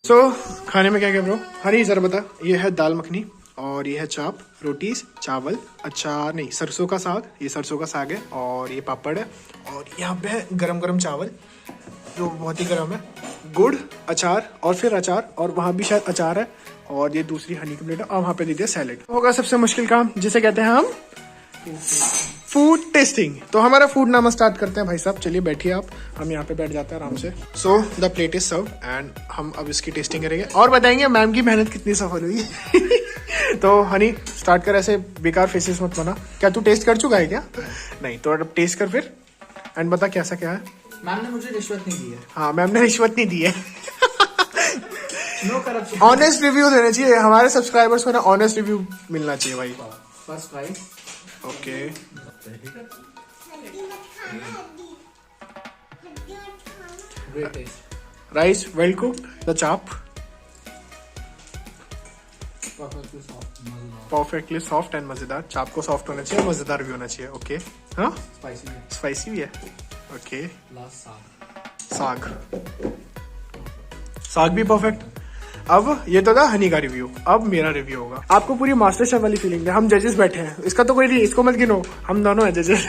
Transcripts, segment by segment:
खाने में क्या क्या ब्रो? हनी जरा बता। ये है दाल मखनी और ये है चाप, रोटीज, चावल, अचार नहीं सरसों का साग, ये सरसों का साग है और ये पापड़ है और यहाँ पे है गरम गरम चावल जो बहुत ही गरम है, गुड़, अचार और फिर अचार और वहाँ भी शायद अचार है और ये दूसरी हनी की प्लेट है और वहाँ पे दे दिया सैलेड। होगा सबसे मुश्किल काम जिसे कहते हैं हम फूड टेस्टिंग। तो हमारा फूड नामा स्टार्ट करते हैं भाई साहब। चलिए बैठिए आप, हम यहाँ पे बैठ जाते हैं आराम से। So the plate is serve and हम अब इसकी टेस्टिंग करेंगे और बताएंगे मैम की मेहनत कितनी सफल हुई। तो हनी स्टार्ट कर, ऐसे बेकार फेसेस मत बना। क्या तू टेस्ट कर चुका है क्या? नहीं तो अब टेस्ट कर फिर एंड बता कैसा क्या है। मैम ने मुझे रिश्वत नहीं दी है। हाँ मैम ने रिश्वत नहीं दी है। No corruption. ऑनेस्ट रिव्यू देने चाहिए हमारे सब्सक्राइबर्स को ना, ऑनेस्ट रिव्यू मिलना चाहिए भाई। First rice. Okay great test. Rice well cooked, the चाप परफेक्टली सॉफ्ट एंड मजेदार। चाप को सॉफ्ट होना चाहिए, मजेदार भी होना चाहिए। ओके हाँ स्पाइसी है। स्पाइसी भी है। ओके लास्ट साग भी परफेक्ट। अब ये तो था हनी का रिव्यू, अब मेरा रिव्यू होगा। आपको पूरी मास्टर शेफ वाली फीलिंग है। हम जजेस बैठे हैं, इसका तो कोई नहीं, इसको मत गिनो, हम दोनों हैं जजेस।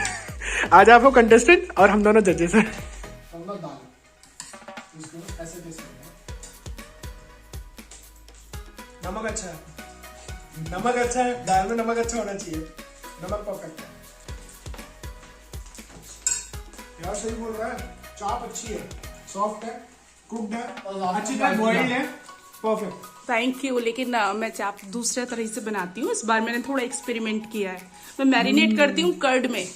आज आपको कंटेस्टेंट और हम दोनों जजेस हैं। नमक अच्छा है, नमक अच्छा है, दाल में नमक अच्छा होना चाहिए, नमक परफेक्ट है। यार सही बोल रहा है, चाप अच्छी है, सॉफ्ट है, कुक्ड है, अच्छी तरह बॉइल्ड है, परफेक्ट। Thank you. लेकिन मैं चाप दूसरे तरह से बनाती हूँ। इस बार मैंने थोड़ा एक्सपेरिमेंट किया है। मैं मैरिनेट करती हूँ कर्ड में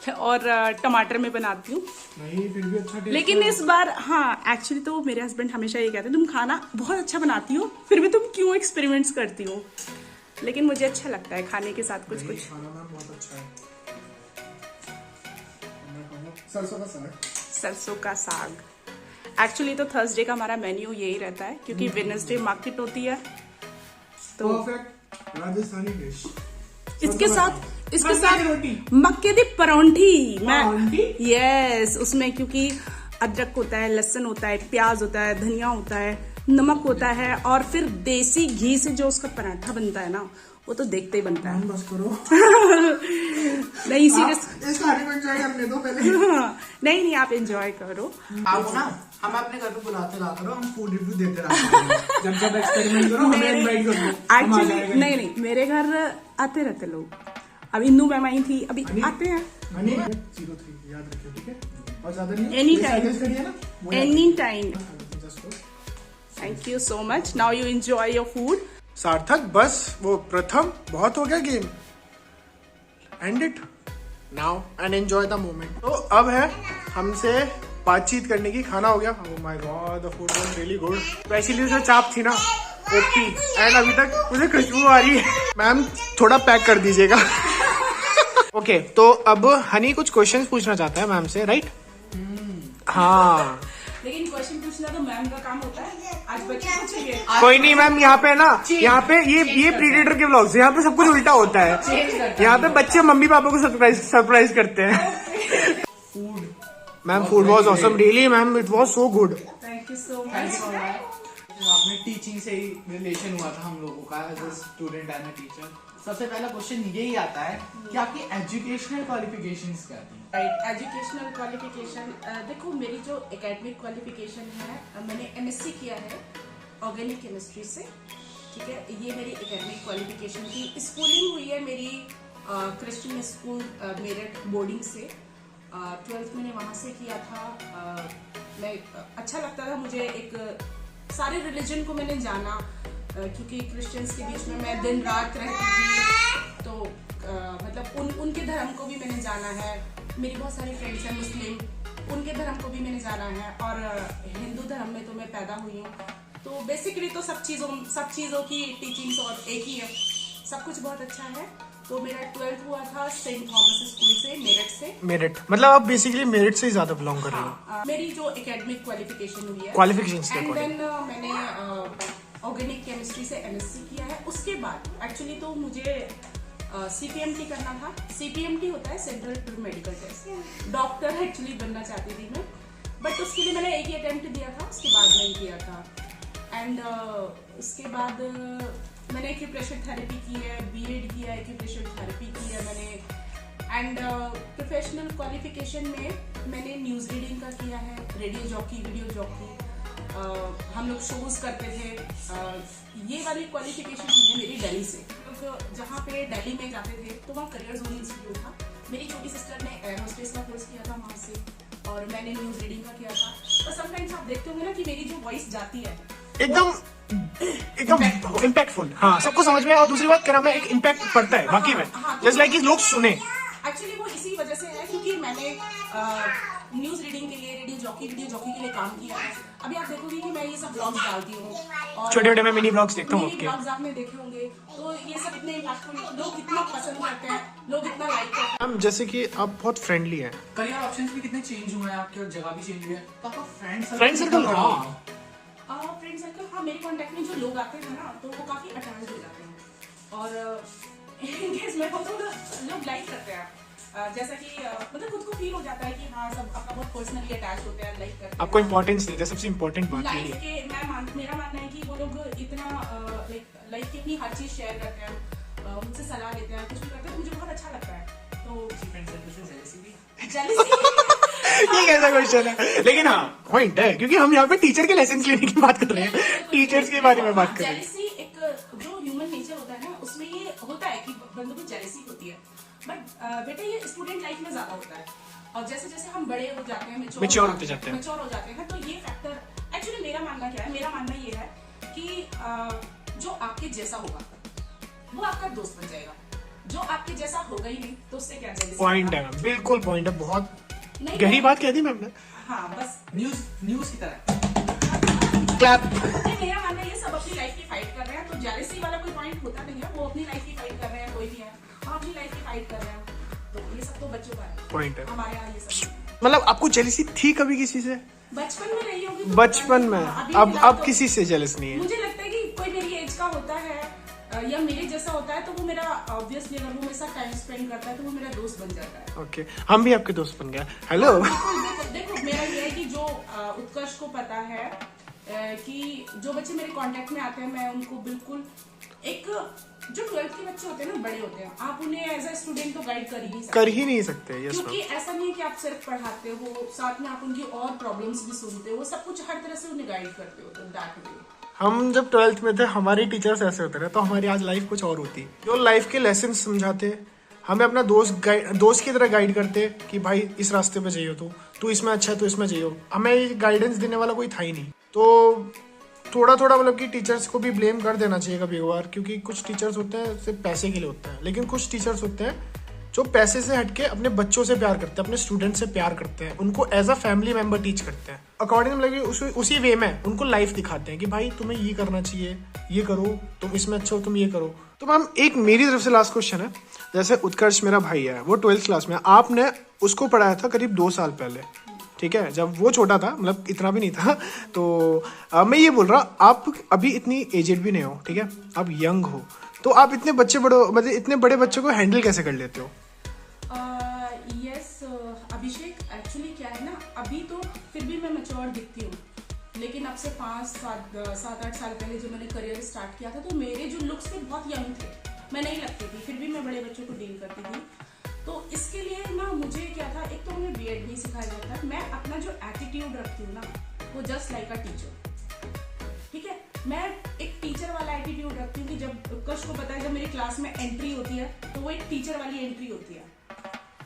और टमाटर में बनाती हूँ। नहीं फिर भी अच्छा टेस्ट। लेकिन इस बार हाँ, एक्चुअली तो मेरे हस्बैंड हमेशा ये कहते हैं तुम खाना बहुत अच्छा बनाती हो, फिर भी तुम क्यों एक्सपेरिमेंट्स करती हो। लेकिन मुझे अच्छा लगता है खाने के साथ कुछ कुछ। खाना मैम बहुत अच्छा है। सरसों का साग। सरसों का साग एक्चुअली तो थर्सडे का हमारा मेन्यू यही रहता है क्योंकि वेडनेसडे मार्केट होती है। तो परफेक्ट राजस्थानी डिश। इसके साथ रोटी, मक्के दी परौंठी। यस, उसमें क्योंकि अदरक होता है, लहसुन होता है, प्याज होता है, धनिया होता है, नमक होता है और फिर देसी घी से जो उसका पराठा बनता है ना, वो तो देखते ही बनता है। बस करो। नहीं सीरियस, इस खाने को एंजॉय करने दो पहले। नहीं आप एंजॉय करो। आपको ना हम अपने घर पे बुलाते रहा करो, हम फूड रिव्यू देते रहा करो। जब एक्सपेरिमेंट करो हमें इनवाइट कर दो। एक्चुअली नहीं मेरे घर आते रहते लोग। अब इंदू मैम आई थी, अभी आते हैं। 03 याद रखियो, ठीक है? और ज्यादा नहीं, एनी टाइम, करिए ना, any time. Thank you so much. Now you enjoy your food. सार्थक बस वो प्रथम बहुत हो गया game, and it now and enjoy the moment. तो अब है हमसे बातचीत करने की। खाना हो गया। Oh my God the food was really good. Specially जो चाप थी ना ओपी, एंड अभी तक मुझे खुशबू आ रही है। मैम थोड़ा पैक कर दीजिएगा। ओके तो अब हनी कुछ क्वेश्चंस पूछना चाहता है मैम से, राइट? हाँ लेकिन क्वेश्चन पूछना तो मैम का काम होता है, आज बच्चे पूछेंगे। कोई नहीं मैम, यहाँ पे ना, यहाँ पे ये प्रीडेटर के व्लॉग्स, यहाँ पे सब कुछ उल्टा होता है। यहाँ पे बच्चे मम्मी पापा को सरप्राइज करते हैं। Food ma'am, food was awesome, really ma'am, it was so good. Thank you so much. आपने टीचिंग से ही रिलेशन हुआ था हम लोगों का, as a student and a teacher. सबसे पहला क्वेश्चन यही आता है कि आपकी एजुकेशनल क्वालिफिकेशंस क्या थी? राइट, एजुकेशनल क्वालिफिकेशन देखो, मेरी जो एकेडमिक क्वालिफिकेशन है, मैंने एमएससी किया है ऑर्गेनिक केमिस्ट्री से, ठीक है। ये मेरी एकेडमिक क्वालिफिकेशन थी। स्कूलिंग हुई है मेरी क्रिश्चियन स्कूल मेरठ बोर्डिंग से। 12th मैंने वहाँ से किया था। मैं अच्छा लगता था मुझे, एक सारे रिलीजन को मैंने जाना क्योंकि क्रिश्चियंस के बीच में मैं दिन रात रहती थी, तो मतलब उनके धर्म को भी मैंने जाना है। मेरी बहुत सारी फ्रेंड्स हैं मुस्लिम, उनके धर्म को भी मैंने जाना है, और हिंदू धर्म में तो मैं पैदा हुई हूँ। तो बेसिकली तो सब चीज़ों की टीचिंग्स और एक ही है, सब कुछ बहुत अच्छा है। तो मेरा 12th हुआ था सेंट थॉमस स्कूल से, मेरठ से। मेरठ मतलब आप बेसिकली मेरठ से ही ज्यादा बिलोंग कर रहे हो। मेरी जो एकेडमिक क्वालिफिकेशन हुई है, क्वालिफिकेशंस के एंड अकॉर्डिंग देन मैंने ऑर्गेनिक केमिस्ट्री से एमएससी किया है। उसके बाद एक्चुअली तो मुझे सीपीएमटी करना था। सीपीएमटी होता है central pre medical test. Doctor actually बनना चाहती थी मैं, बट उसके लिए मैंने एक ही अटेम्प्ट दिया था, उसके बाद नहीं किया था। एंड एंड उसके बाद मैंने एक्यूप्रेशर थेरेपी की है, बीएड किया है, एक्यूप्रेशर थेरेपी की है मैंने। एंड प्रोफेशनल क्वालिफिकेशन में मैंने न्यूज़ रीडिंग का किया है, रेडियो जॉकी, वीडियो जॉकी, हम लोग शोज करते थे। ये वाली क्वालिफिकेशन हुई है मेरी दिल्ली से। तो जहाँ पे दिल्ली में जाते थे तो वहाँ करियर जोन इंस्टीट्यूट था। मेरी छोटी सिस्टर ने एयर होस्टेस का कोर्स किया था वहाँ से, और मैंने न्यूज़ रीडिंग का किया था। तो समटाइम्स आप देखते होंगे ना कि मेरी जो वॉइस जाती है एकदम इम्पैक्टफुल। हाँ, सबको समझ में। और दूसरी बात कह रहा मैं, एक इम्पैक्ट पड़ता है बाकी में, जस्ट लाइक लोग सुने। एक्चुअली वो इसी वजह से है क्योंकि मैंने न्यूज़ रीडिंग के लिए, रेडियो जॉकी, वीडियो जॉकी के लिए काम किया है। अभी आप देखोगे कि मैं ये सब ब्लॉग्स डालती हूँ, और छोटे छोटे मैं मिनी ब्लॉग्स देखता हूँ मिनी आपके। ब्लॉग्स आपने देखे होंगे। तो ये सब इतने इम्पैक्टफुल, लोग इतना पसंद करते हैं, लोग इतना लाइक करते हैं। मैम जैसे कि आप बहुत फ्रेंडली हैं। करियर ऑप्शंस भी कितने चेंज हुए हैं आपके, और जगह भी चेंज हुई है, तो आपका फ्रेंड सर्कल, हाँ। फ्रेंड सर्कल, हाँ, मेरे कांटेक्ट में जो लोग आते हैं ना तो वो काफी अटैच हो जाते हैं, और इनकेस मैं बोलूँ तो लोग लाइक करते हैं। जैसा कि मतलब खुद को फील हो जाता है कि हाँ, सब अपना बहुत पर्सनली अटैच होते हैं, लाइक करते हैं, आपको इम्पोर्टेंस देते हैं। सबसे इम्पोर्टेंट बात लाइफ यही है। के। मेरा मानना है कि वो लोग इतना लाइफ की अपनी हर चीज शेयर करते हैं, मुझसे सलाह लेते हैं, कुछ भी करते हैं, तो मुझे बहुत अच्छा लगता है। तो फ्रेंड सर्कल से जेलसी भी jealousy ये कैसा क्वेश्चन है, लेकिन हाँ पॉइंट है, क्योंकि हम यहाँ पे टीचर के लेसन लेने की बात कर रहे हैं, टीचर्स के बारे में बात कर रहे हैं। जेलसी एक जो ह्यूमन नेचर होता है ना, उसमें ये होता है कि बंदों को जेलसी होती है, बट बेटा ये स्टूडेंट लाइफ में ज्यादा होता है, और जैसे जैसे हम बड़े हो जाते हैं, मैच्योर होते जाते हैं, मैच्योर हो जाते हैं, तो ये फैक्टर एक्चुअली मेरा मानना क्या है, मेरा मानना ये है कि जो आपके जैसा होगा वो आपका दोस्त बन जाएगा, जो आपके जैसा होगा ही नहीं तो उससे क्या जेलसी। पॉइंट है, बिल्कुल पॉइंट है, बहुत नहीं, गहरी बात कह दी मैम ने। हाँ, बस न्यूज की तरह। क्लैप। मेरा मानना है ये सब अपनी लाइफ की फाइट कर रहे हैं, तो जेलसी वाला कोई पॉइंट होता नहीं है। वो अपनी लाइफ की फाइट कर रहे हैं, कोई भी है, हम अपनी लाइफ की फाइट कर रहे हैं, तो ये सब तो बच्चों का है, पॉइंट है। हमारे यहाँ ये सब मतलब आपको जेलसी थी कभी किसी से? बचपन में रही होगी, तो बचपन में। अभी अब फिलहाल तो किसी से जेलस नहीं है? मुझे लगता है कि कोई मेरी एज का होता है या मेरे जैसा होता है, तो वो मेरा ऑब्वियसली अगर वो मेरे साथ टाइम स्पेंड करता है तो वो मेरा दोस्त बन जाता है। ओके, हम भी आपके दोस्त बन गए। हेलो। देखो मेरा ये है कि जो उत्कर्ष को पता है कि जो बच्चे मेरे कांटेक्ट में आते हैं, मैं उनको बिल्कुल एक, जो 12th के बच्चे होते हैं ना, बड़े होते हैं, आप उन्हें एज अ स्टूडेंट तो गाइड कर ही नहीं सकते। यस क्योंकि ऐसा नहीं है कि आप सिर्फ पढ़ाते हो, साथ में आप उनकी और प्रॉब्लम्स भी सुनते हो, सब कुछ हर तरह से उन्हें गाइड करते हो, तो दैट वे। हम जब 12th में थे, हमारे टीचर्स ऐसे होते रहे, तो हमारी आज लाइफ कुछ और होती। जो लाइफ के लेसन समझाते, हमें अपना दोस्त की तरह गाइड करते कि भाई इस रास्ते पे जाइयो, तू इसमें अच्छा है, तू इसमें जाइयो। हमें गाइडेंस देने वाला कोई था ही नहीं। तो थोड़ा थोड़ा मतलब कि टीचर्स को भी ब्लेम कर देना चाहिए कभी कभार, क्योंकि कुछ टीचर्स होते हैं सिर्फ पैसे के लिए होते हैं, लेकिन कुछ टीचर्स होते हैं जो पैसे से हटके अपने बच्चों से प्यार करते हैं, अपने स्टूडेंट से प्यार करते हैं, उनको as a family member teach करते हैं। अकॉर्डिंग मतलब उसी वे में उनको लाइफ दिखाते हैं कि भाई तुम्हें ये करना चाहिए, ये करो, तुम इसमें अच्छे हो, तुम ये करो। तो मैम एक मेरी तरफ से लास्ट क्वेश्चन है, जैसे उत्कर्ष मेरा भाई है, वो 12th क्लास में, आपने उसको पढ़ाया था करीब 2 साल पहले, ठीक है, जब वो छोटा था, मतलब इतना भी नहीं था। तो मैं ये बोल रहा, आप अभी इतनी एजेड भी नहीं हो, ठीक है, आप यंग हो, तो आप इतने मतलब इतने बड़े बच्चों को हैंडल कैसे कर लेते हो? यस अभिषेक, एक्चुअली क्या है ना, अभी तो फिर भी मैं मैच्योर दिखती हूँ, लेकिन अब से 5-7-8 साल पहले जब मैंने करियर स्टार्ट किया था, तो मेरे जो लुक्स थे बहुत यंग थे, मैं नहीं लगती थी, फिर भी मैं बड़े बच्चों को डील करती थी। तो इसके लिए ना मुझे क्या था, एक तो मुझे बीएड नहीं सिखाया जाता है, मैं अपना जो एटीट्यूड रखती हूँ ना, वो जस्ट लाइक अ टीचर, ठीक है, मैं एक टीचर वाला एटीट्यूड रखती हूँ कि जब उत्कर्ष को पता है जब मेरी क्लास में एंट्री होती है तो वो एक टीचर वाली एंट्री होती है,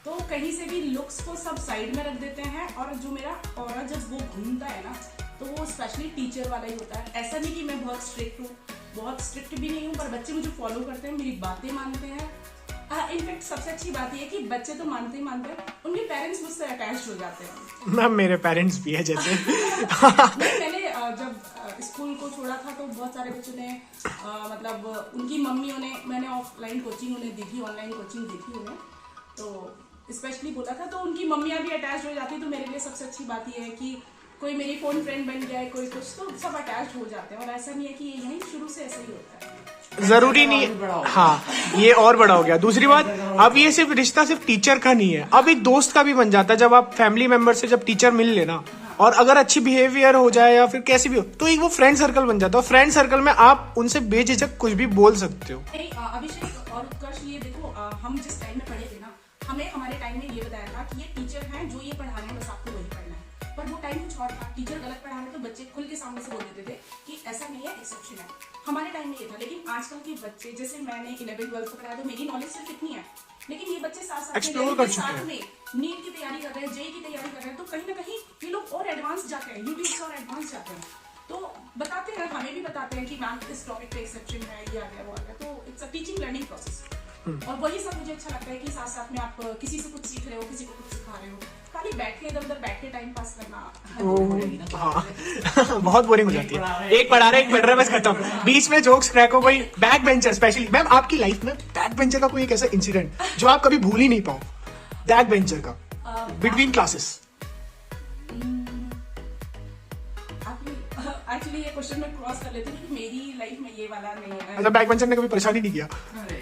तो कहीं से भी लुक्स को सब साइड में रख देते हैं, और जो मेरा ऑरा जब वो घूमता है ना, तो वो स्पेशली टीचर वाला ही होता है। ऐसा नहीं कि मैं बहुत स्ट्रिक्ट हूँ, बहुत स्ट्रिक्ट भी नहीं हूँ, पर बच्चे मुझे फॉलो करते हैं, मेरी बातें मानते हैं। इनफैक्ट सबसे अच्छी बात यह है कि बच्चे तो मानते ही मानते हैं, उनके पेरेंट्स मुझसे अटैच हो जाते हैं। मैम मेरे पेरेंट्स भी है जैसे। मैंने जब स्कूल को छोड़ा था तो बहुत सारे बच्चों ने मतलब उनकी मम्मियों ने, मैंने ऑफलाइन कोचिंग उन्हें दी थी, ऑनलाइन कोचिंग दी थी उन्हें, तो स्पेशली बोला था, तो उनकी मम्मियाँ भी अटैच हो जाती, तो मेरे लिए सबसे अच्छी बात यह है कि कोई मेरी फोन फ्रेंड बन गया है, कोई कुछ, तो सब अटैच हो जाते हैं, और ऐसा नहीं है कि यही शुरू से ऐसा ही होता है, जरूरी नहीं। हाँ, ये और बड़ा हो गया। दूसरी बात, अब ये सिर्फ रिश्ता सिर्फ टीचर का नहीं है, अब एक दोस्त का भी बन जाता है। जब आप फैमिली मेंबर से जब टीचर मिल लेना और अगर अच्छी बिहेवियर हो जाए या फिर कैसी भी हो तो एक वो फ्रेंड सर्कल बन जाता है। फ्रेंड सर्कल में आप उनसे बेझिझक कुछ भी बोल सकते हो। नहीं, अभिषेक और उत्कर्ष, ये देखो, हम जिस टाइम में पढ़े थे ना, हमें हमारे टाइम में ये बताया था कि ये टीचर हैं जो ये पढ़ा रहे हैं, बस आपको वही पढ़ना है। पर वो टाइम कुछ और था, टीचर गलत पढ़ा रहे तो बच्चे खुल के सामने से बोल देते थे कि ऐसा नहीं है, एक्सेप्शन है। हमारे टाइम में ये था, लेकिन आजकल के बच्चे, जैसे मैंने 11th-12th को पढ़ाया तो मेरी नॉलेज सिर्फ इतनी है, लेकिन ये बच्चे साथ साथ Explore कर चुके साथ हैं। में नीट की तैयारी कर रहे हैं, जेई की तैयारी कर रहे हैं, तो कहीं ना कहीं ये लोग और एडवांस जाते हैं, यूट्यूब से और एडवांस जाते हैं। तो बताते हैं, हमें भी बताते हैं कि मैम इस टॉपिक पे एक्सेप्शन है, ये आ गया, वो आ गया। तो it's a teaching learning process. और वही सब मुझे अच्छा लगता है कि साथ साथ में आप किसी से कुछ सीख रहे हो, किसी को कुछ सिखा रहे हो। खाली बैठ के इधर उधर बैठ के टाइम पास करना हाँ बहुत बोरिंग हो जाती है। एक पढ़ा रहा है, एक पढ़ रहा है, बस खत्म। बीच में जोक्स क्रैक हो गई। बैक बेंचर स्पेशली, मैम आपकी लाइफ में बैक बेंचर का कोई एक ऐसा इंसिडेंट जो आप कभी भूल ही नहीं पाओ, बैक बेंचर का बिटवीन क्लासेस? एक्चुअली ये क्वेश्चन मैं क्रॉस कर लेती हूँ क्योंकि मेरी लाइफ में ये वाला नहीं है। अच्छा, बैक बेंचर ने कभी परेशान ही नहीं किया? नहीं,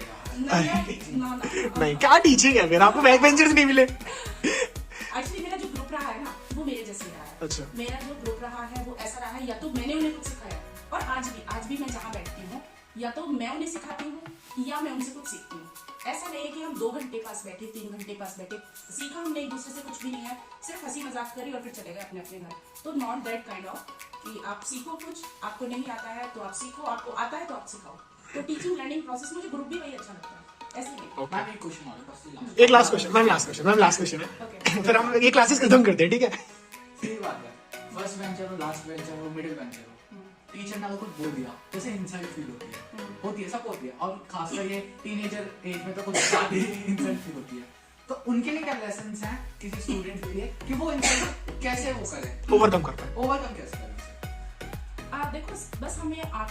नहीं, क्या टीचिंग है फिर, आपको बैक बेंचर्स नहीं मिले? एक्चुअली मेरा जो ग्रुप रहा है ना, वो मेरे जैसे रहा है। अच्छा। मेरा जो ग्रुप रहा है वो ऐसा रहा है, या तो मैंने उन्हें कुछ सिखाया, और आज भी मैं जहाँ बैठती हूँ या तो मैं उन्हें सिखाती हूँ या मैं उनसे कुछ सीखती हूँ। ऐसा नहीं है कि हम 2 घंटे पास बैठे, 3 घंटे पास बैठे, सीखा हमने एक दूसरे से कुछ भी नहीं है, सिर्फ हंसी मजाक करी और फिर चले गए अपने अपने घर। तो नॉट दैट काइंड ऑफ कि आप सीखो कुछ, आपको नहीं आता है तो आप सीखो, आपको आता है तो आप सिखाओ। तो टीचिंग लर्निंग प्रोसेस, मुझे ग्रुप भी वही अच्छा लगता है, ऐसे नहीं। मैम एक क्वेश्चन और है, बस एक last question, ma'am last question है, फिर हम ये क्लासेस खत्म करते हैं, ठीक है? सही बात है। फर्स्ट बेंचर हो, लास्ट बेंचर हो, मिडिल बेंचर हो, टीचर ने अगर कुछ बोल दिया जैसे इंसल्ट फील होती है, सब होती है, और खासकर ये टीनेजर एज में तो कुछ ज्यादा इंसल्ट फील होती है। तो उनके लिए क्या लेसन्स हैं किसी स्टूडेंट के लिए कि वो इंसल्ट कैसे वो करें, ओवरकम कर पाए? ओवरकम कैसे करें? देखो, बस हमें और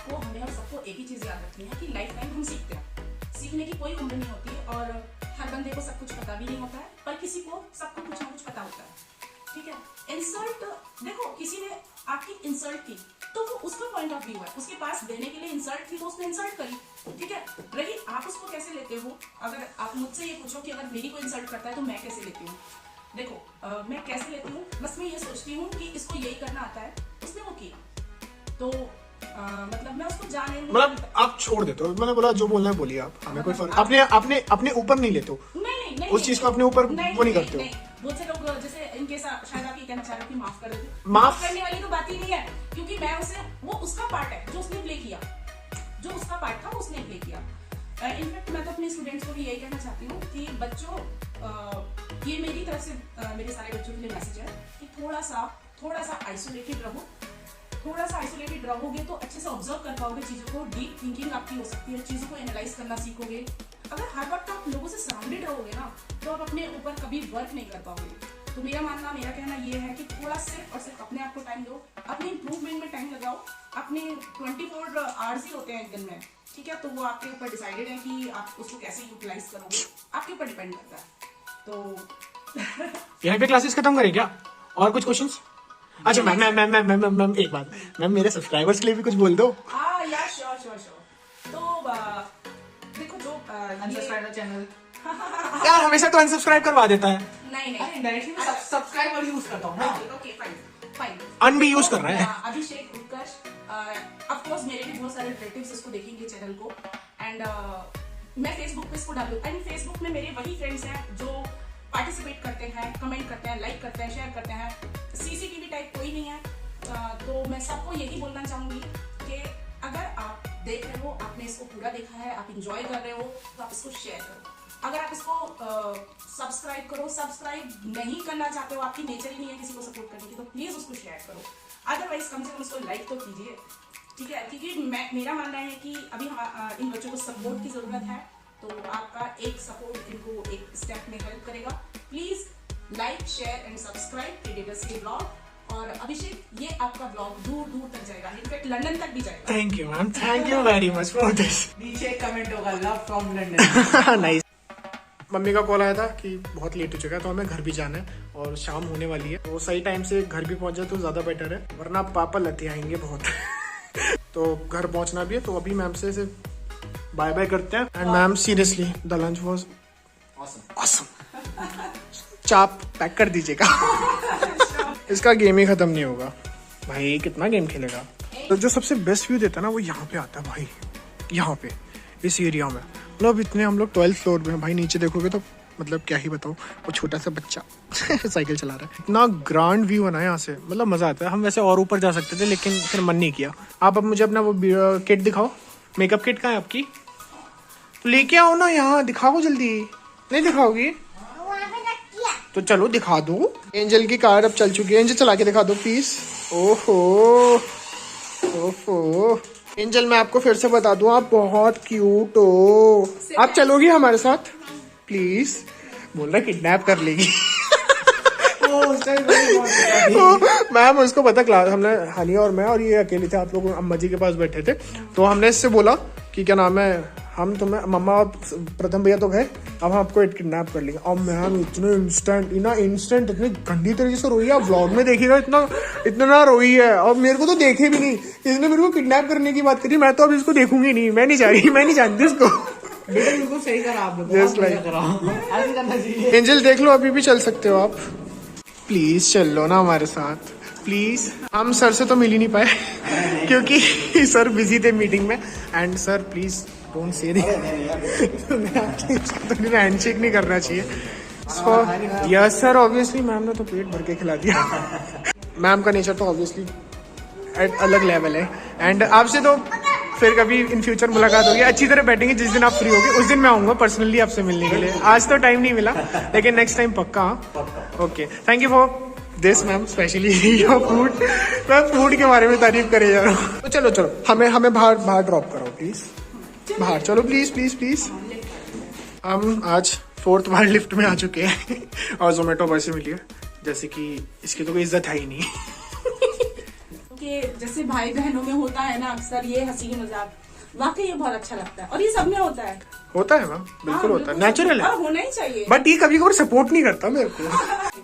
सबको एक ही चीज याद रखनी है कि लाइफ टाइम हम सीखते हैं। सीखने की कोई उम्र नहीं होती और हर बंदे को सब कुछ पता भी नहीं होता है, पर किसी को सबको कुछ ना कुछ पता होता है, ठीक है? इंसल्ट, देखो, किसी ने आपकी इंसल्ट की तो वो उसका पॉइंट ऑफ व्यू है, उसके पास देने के लिए इंसल्ट थी तो उसने इंसल्ट करी, ठीक है? रही आप उसको कैसे लेते हो, अगर आप मुझसे ये पूछो कि अगर मेरी कोई इंसल्ट करता है तो मैं कैसे लेती हूँ, देखो, मैं कैसे लेती हूँ, बस मैं ये सोचती हूँ कि इसको यही करना आता है, उसने वो किया, तो मतलब मैं उसको जाने, मतलब आप छोड़ देते हो, मैंने बोला जो बोलना है बोलिए आप, हमें कोई फर्क, अपने ऊपर नहीं लेते हो, नहीं, उस चीज को अपने ऊपर वो नहीं करते हो। बहुत से लोग, जैसे इनके साथ शायद आप ये कहना चाह रहे हो कि माफ कर देते, माफ करने वाली तो बात ही नहीं है, क्योंकि मैं उसे, वो उसका पार्ट है जो उसने प्ले किया, जो उसका पार्ट था वो उसने प्ले किया। इनफैक्ट मैं तो अपने स्टूडेंट्स को भी यही कहना चाहती हूँ कि बच्चों, ये मेरी तरफ से मेरे सारे बच्चों के लिए मैसेज है कि थोड़ा सा आइसोलेटेड रहो। थोड़ा सा आइसोलेटेड रहोगे तो अच्छे से ऑब्जर्व कर पाओगे चीजों को, डीप थिंकिंग आपकी हो सकती है, चीजों को एनालाइज करना सीखोगे। अगर हर वक्त आप लोगों से सराउंडेड रहोगे ना तो आप अपने ऊपर कभी वर्क नहीं कर पाओगे। तो मेरा कहना ये है कि थोड़ा सिर्फ और सिर्फ अपने आप को टाइम दो, अपने इंप्रूवमेंट में टाइम लगाओ। अपने 24 आवर्स ही होते हैं एक दिन में, ठीक है? तो वो आपके ऊपर डिसाइडेड है कि आप उसको कैसे यूटिलाइज करोगे, आपके ऊपर डिपेंड करता है। तो यहाँ पे क्लासेस खत्म करें क्या? और कुछ क्वेश्चंस? अच्छा मैम एक बात, मैम मेरे सब्सक्राइबर्स के लिए भी कुछ बोल दो। या श्योर। तो देखो, जो अनसब्सक्राइब द चैनल, यार हमेशा तो अनसब्सक्राइब करवा देता है। नहीं, डायरेक्टली मैं सब्सक्राइबर यूज करता हूँ ना। Okay, fine. अन भी यूज कर रहा है। अभिषेक, उत्कर्ष, ऑफ कोर्स मेरे भी बहुत सारे रिलेटिव्स इसको देखेंगे चैनल को, एंड मैं फेसबुक पे इसको डालूँ, एंड फेसबुक में मेरे वही फ्रेंड्स हैं जो पार्टिसिपेट करते हैं, कमेंट करते हैं, लाइक करते हैं, शेयर करते हैं। सीसीटीवी टाइप कोई नहीं है। तो मैं सबको यही बोलना चाहूंगी कि अगर आप देख रहे हो, आपने इसको पूरा देखा है, आप इंजॉय कर रहे हो, तो आप इसको शेयर करो। अगर आप इसको सब्सक्राइब करो, सब्सक्राइब नहीं करना चाहते हो, आपकी नेचर ही नहीं है किसी को सपोर्ट करने की, तो प्लीज उसको शेयर करो। अदरवाइज कम से कम उसको लाइक तो कीजिए, ठीक है? क्योंकि मेरा मानना है कि अभी इन बच्चों को सपोर्ट की जरूरत है, तो आपका एक सपोर्ट इनको एक स्टेप में हेल्प करेगा। Please like, share and subscribe creators के ब्लॉग। और अभिषेक, ये आपका ब्लॉग दूर दूर तक जाएगा, इनफैक्ट लंदन तक भी जाएगा। Thank you ma'am, thank you very much for this. नीचे कमेंट होगा, love from London. Nice. Mummy का कॉल आया था कि बहुत लेट हो चुका है तो हमें घर भी जाना है और शाम होने वाली है, तो सही टाइम से घर भी पहुंच जाए तो ज्यादा बेटर है, वरना पापा लती आएंगे बहुत। तो घर पहुंचना भी है, तो अभी मैम से बाय बाय करते हैं। And ma'am seriously the lunch was awesome. चाप पैक कर दीजिएगा। इसका गेम ही खत्म नहीं होगा भाई, कितना गेम खेलेगा। तो जो सबसे बेस्ट व्यू देता है ना वो यहाँ पे आता है भाई, यहाँ पे इस एरिया में। मतलब इतने हम लोग 12th फ्लोर में भाई, नीचे देखोगे तो मतलब क्या ही बताऊँ, वो छोटा सा बच्चा साइकिल चला रहा है। इतना ग्रांड व्यू है ना यहाँ से, मतलब मजा आता है। हम वैसे और ऊपर जा सकते थे लेकिन फिर मन नहीं किया। आप अब मुझे अपना वो किट दिखाओ, मेकअप किट कहाँ है आपकी? तो लेके आओ ना यहाँ, दिखाओ जल्दी। नहीं दिखाओगी तो चलो दिखा दो। एंजल की कार अब चल चुकी है, एंजल चला के दिखा दो प्लीज। ओहो ओहो एंजल, मैं आपको फिर से बता दूं, आप बहुत क्यूट हो। आप चलोगी हमारे साथ प्लीज? बोल रहा किडनैप कर लेगी। मैम उसको पता, क्लास हमने हनी और मैं और ये अकेले थे, आप लोग अम्मा जी के पास बैठे थे, तो हमने इससे बोला कि क्या नाम है, हम तुम्हें मम्मा और प्रथम भैया तो गए, अब हम आपको किडनैप कर लेंगे। अब मैम इतने इंस्टेंट इतनी गंदी तरीके से रोई है, आप व्लॉग में देखिएगा इतना रोई है। और मेरे को तो देखे भी नहीं, इसने मेरे को किडनैप करने की बात करी। मैं तो अब इसको देखूंगी नहीं, मैं नहीं जा रही, मैं नहीं जानती इसको। बिल्कुल सही करा आपने, Just like- ऐसे करना चाहिए। एंजल देख लो, अभी भी चल सकते हो आप, प्लीज चल लो ना हमारे साथ प्लीज। हम सर से तो मिल ही नहीं पाए क्योंकि सर बिजी थे मीटिंग में। And sir please don't say handshake नहीं करना चाहिए। यस सर, ऑब्वियसली मैम ने तो पेट भर के खिला दिया। मैम का नेचर तो ऑब्वियसली अलग लेवल है। एंड आपसे तो फिर कभी इन फ्यूचर मुलाकात होगी, अच्छी तरह बैठेंगे। जिस दिन आप फ्री होगे उस दिन मैं आऊंगा पर्सनली आपसे मिलने के लिए। आज तो टाइम नहीं मिला लेकिन नेक्स्ट टाइम पक्का। Okay, thank you for this ma'am, specially your food. मैं फूड के बारे में तारीफ करे जा रहा हूँ। तो चलो हमें बाहर ड्रॉप करो प्लीज, बाहर चलो प्लीज। हम आज 4th बार लिफ्ट में आ चुके हैं और जोमेटो बस से मिली है, जैसे कि इसकी तो कोई इज्जत है ही नहीं। कि जैसे भाई बहनों में होता है ना अक्सर ये हंसी मजाक, वाकई ये बहुत अच्छा लगता है और ये सब में होता है मैम, बिल्कुल होता है, नेचुरल है। और होना ही चाहिए। बट ये कभी कभी सपोर्ट नहीं करता मेरे को।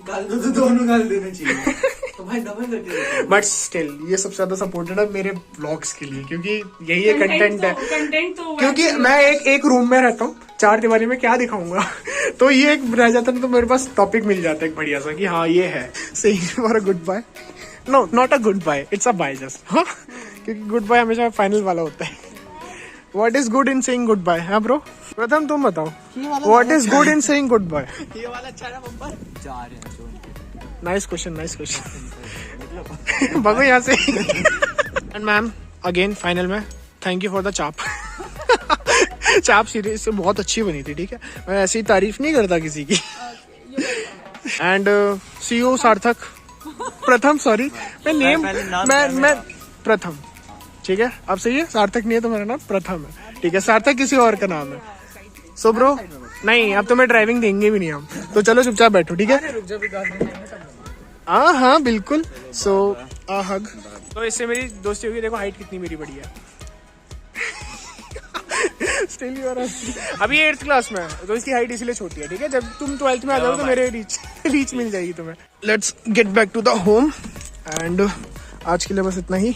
गाल तो दोनों गाल देने चाहिए। तो भाई डबल करके। बट स्टिल ये सबसे ज्यादा सपोर्टेड है मेरे व्लॉग्स के लिए, क्योंकि यही एक कंटेंट है। कंटेंट तो क्योंकि मैं एक रूम में रहता हूँ, 4 दीवारी में क्या दिखाऊंगा। तो ये एक रह जाता है तो मेरे पास टॉपिक मिल जाता है एक बढ़िया सा कि हाँ ये है सही for a goodbye. No not a goodbye, it's a bye just. हाँ, क्योंकि गुड बाय हमेशा फाइनल वाला होता है। What is good in saying goodbye? हाँ ब्रो, प्रथम तुम बताओ, what is good in saying goodbye? ये वाला अच्छा है बम्पर। जा रहे हैं नाइस क्वेश्चन। भागो यहाँ से। एंड मैम अगेन फाइनल में थैंक यू फॉर द चाप। चाप सीरीज से बहुत अच्छी बनी थी, ठीक है, मैं ऐसी तारीफ नहीं करता किसी की। एंड सी यू सार्थक, प्रथम, सॉरी मैं नेम मैं प्रथम, ठीक है, अब सही है, सार्थक नहीं है तो मेरा नाम प्रथम है, ठीक है, सार्थक किसी और का नाम है। सो ब्रो नहीं, अब तो मैं ड्राइविंग देंगे भी नहीं हम, तो चलो चुपचाप बैठो, ठीक है। हाँ बिल्कुल। सो हग, तो इससे मेरी दोस्ती होगी। देखो हाइट कितनी मेरी बड़ी है। स्टिल यू आर अभी 8th क्लास में है, तो इसकी हाइट इसलिए छोटी है, ठीक है। जब तुम 12th में आ जाओ तो मेरे रीच मिल जाएगी तुम्हें। Let's get back to the home and आज के लिए बस इतना ही,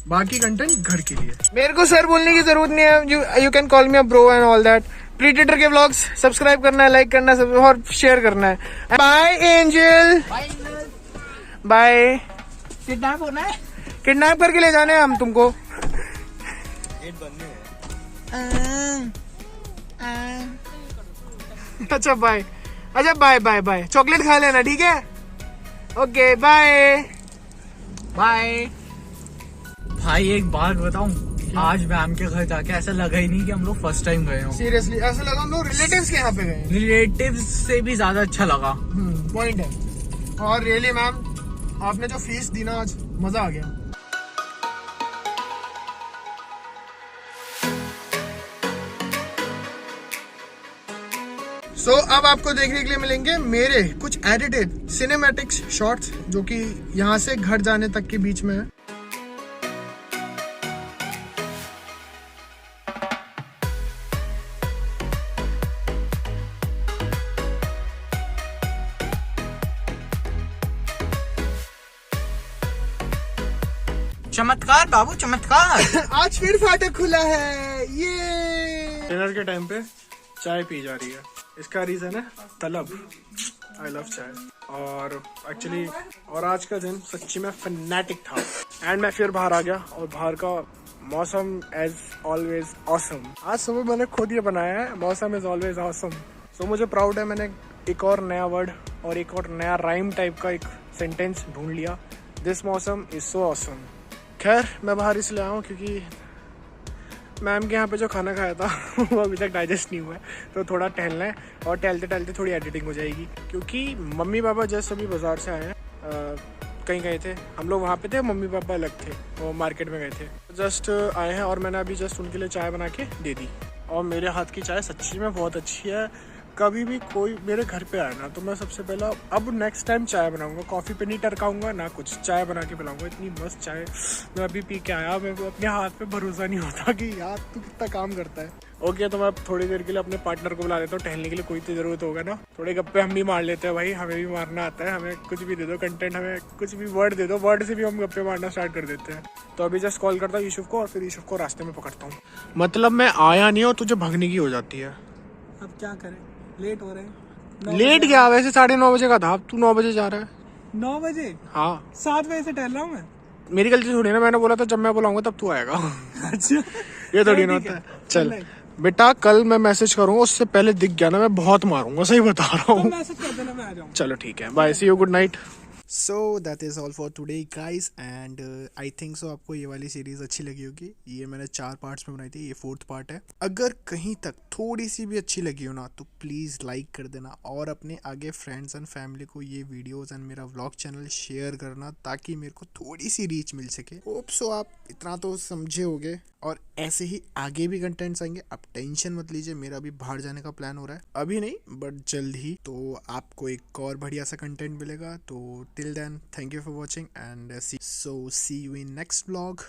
बाकी कंटेंट घर के लिए। मेरे को सर बोलने की जरूरत नहीं है, you can call me a bro and all that. Predator के व्लॉग्स सब्सक्राइब करना है, लाइक करना है और शेयर करना है। By Angel, bye. किडनैप होना है, किडनैप करके ले जाने हैं हम तुमको। अच्छा बाय, बाय। चॉकलेट खा लेना, ठीक है, ओके बाय। भाई एक बात बताऊं, आज मैम के घर जाके ऐसा लगा ही नहीं कि हम लोग फर्स्ट टाइम गए हो। सीरियसली ऐसा लगा हम लोग रिलेटिव्स के यहाँ पे गए। रिलेटिव्स से भी ज्यादा अच्छा लगा। पॉइंट है। और रियली मैम आपने जो फीस दी ना आज, मजा आ गया। सो अब आपको देखने के लिए मिलेंगे मेरे कुछ एडिटेड सिनेमैटिक्स शॉट्स, जो कि यहाँ से घर जाने तक के बीच में है। चमत्कार बाबू, चमत्कार। आज फिर फाटक खुला है। ये डिनर के टाइम पे चाय पी जा रही है, इसका रीज़न है तलब। आई लव चाय। और एक्चुअली और आज का दिन सच्ची में फैनेटिक था एंड मैं फिर बाहर आ गया और बाहर का मौसम एज ऑलवेज ऑसम। आज सुबह मैंने खुद ये बनाया है, मौसम इज ऑलवेज ऑसम। सो मुझे प्राउड है, मैंने एक और नया वर्ड और एक और नया राइम टाइप का एक सेंटेंस ढूंढ लिया। दिस मौसम इज सो ऑसम। खैर मैं बाहर इसलिए आया हूँ क्योंकि मैम के यहाँ पे जो खाना खाया था वो अभी तक डाइजेस्ट नहीं हुआ है, तो थोड़ा टहलना है और टहलते टहलते थोड़ी एडिटिंग हो जाएगी। क्योंकि मम्मी पापा जस्ट अभी बाजार से आए हैं, कहीं गए थे, हम लोग वहाँ पे थे, मम्मी पापा अलग थे, वो मार्केट में गए थे। जस्ट आए हैं और मैंने अभी जस्ट उनके लिए चाय बना के दे दी। और मेरे हाथ की चाय सच्ची में बहुत अच्छी है। कभी भी कोई मेरे घर पे आए ना तो मैं सबसे पहला अब नेक्स्ट टाइम चाय बनाऊंगा, कॉफ़ी पे नहीं टरकाऊंगा ना कुछ, चाय बना के पिलाऊंगा। इतनी मस्त चाय मैं अभी पी के आया, मेरे को अपने हाथ पे भरोसा नहीं होता कि यार तू कितना काम करता है। ओके तो मैं अब थोड़ी देर के लिए अपने पार्टनर को बुला देता हूँ टहलने के लिए, कोई तो ज़रूरत होगा ना। थोड़े गप्पे हम भी मार लेते हैं भाई, हमें भी मारना आता है। हमें कुछ भी दे दो कंटेंट, हमें कुछ भी वर्ड दे दो, वर्ड से भी हम गप्पे मारना स्टार्ट कर देते हैं। तो अभी जस्ट कॉल करता हूँ यूसुफ को और फिर यूसुफ को रास्ते में पकड़ता हूँ। मतलब मैं आया नहीं हूँ, तुझे भगने की हो जाती है। अब क्या करें, लेट हो रहे हैं। लेट गया वैसे 9:30 बजे का था, अब तू 9 बजे जा रहा है। 9 बजे? हाँ 7 बजे से टहल रहा हूँ मैं। मेरी गलती थोड़ी ना, मैंने बोला था जब मैं बुलाऊंगा तब तू आएगा। अच्छा ये थोड़ी ना होता है। चल बेटा कल मैं मैसेज करूंगा, उससे पहले दिख गया ना मैं बहुत मारूंगा, सही बता रहा हूँ। मैसेज कर देना, मैं आ जाऊंगा। चलो ठीक है, bye, see you, good night. So that is all for today guys and I think so आपको ये वाली सीरीज़ अच्छी लगी होगी। ये मैंने 4 पार्ट्स में बनाई थी, ये 4th पार्ट है। अगर कहीं तक थोड़ी सी भी अच्छी लगी हो ना तो प्लीज़ लाइक कर देना और अपने आगे फ्रेंड्स एंड फैमिली को ये वीडियोस एंड मेरा व्लॉग चैनल शेयर करना ताकि मेरे को थोड़ी सी रीच मिल सके। होप सो आप इतना तो समझे होगे और ऐसे ही आगे भी कंटेंट्स आएंगे। आप टेंशन मत लीजिए, मेरा अभी बाहर जाने का प्लान हो रहा है, अभी नहीं बट जल्द ही, तो आपको एक और बढ़िया सा कंटेंट मिलेगा। तो till then thank you for watching and see you in next vlog.